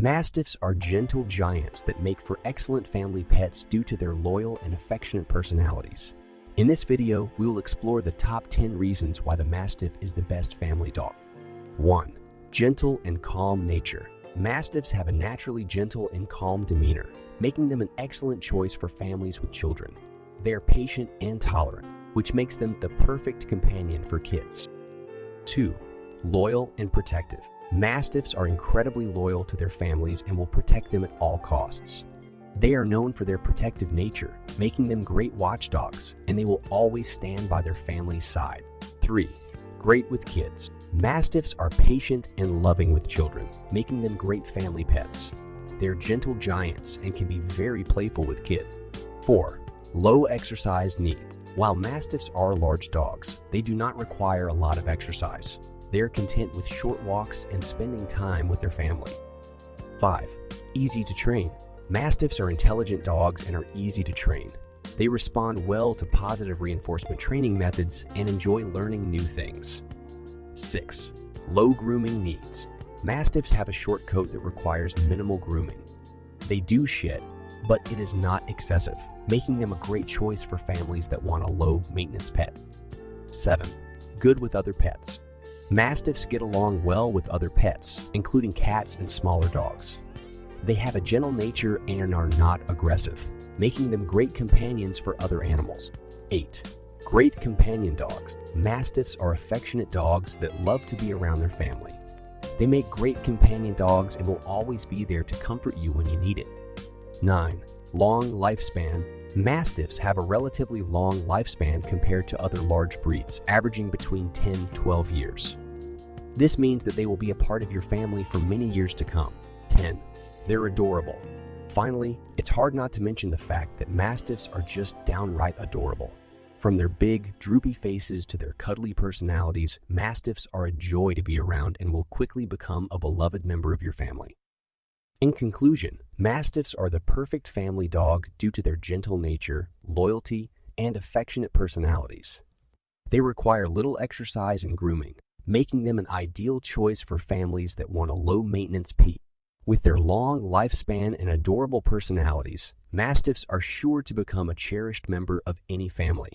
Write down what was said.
Mastiffs are gentle giants that make for excellent family pets due to their loyal and affectionate personalities. In this video, we will explore the top 10 reasons why the Mastiff is the best family dog. 1. Gentle and calm nature. Mastiffs have a naturally gentle and calm demeanor, making them an excellent choice for families with children. They are patient and tolerant, which makes them the perfect companion for kids. 2. Loyal and protective. Mastiffs are incredibly loyal to their families and will protect them at all costs. They are known for their protective nature, making them great watchdogs, and they will always stand by their family's side. 3. Great with kids. Mastiffs are patient and loving with children, making them great family pets. They are gentle giants and can be very playful with kids. 4. Low exercise needs. While Mastiffs are large dogs, they do not require a lot of exercise. They are content with short walks and spending time with their family. 5. Easy to train. Mastiffs are intelligent dogs and are easy to train. They respond well to positive reinforcement training methods and enjoy learning new things. 6. Low grooming needs. Mastiffs have a short coat that requires minimal grooming. They do shed, but it is not excessive, making them a great choice for families that want a low-maintenance pet. 7. Good with other pets. Mastiffs get along well with other pets, including cats and smaller dogs. They have a gentle nature and are not aggressive, making them great companions for other animals. 8. Great companion dogs. Mastiffs are affectionate dogs that love to be around their family. They make great companion dogs and will always be there to comfort you when you need it. 9. Long lifespan. Mastiffs have a relatively long lifespan compared to other large breeds, averaging between 10-12 years. This means that they will be a part of your family for many years to come. 10. They're adorable. Finally, it's hard not to mention the fact that Mastiffs are just downright adorable. From their big, droopy faces to their cuddly personalities, Mastiffs are a joy to be around and will quickly become a beloved member of your family. In conclusion, Mastiffs are the perfect family dog due to their gentle nature, loyalty, and affectionate personalities. They require little exercise and grooming, making them an ideal choice for families that want a low-maintenance pet. With their long lifespan and adorable personalities, Mastiffs are sure to become a cherished member of any family.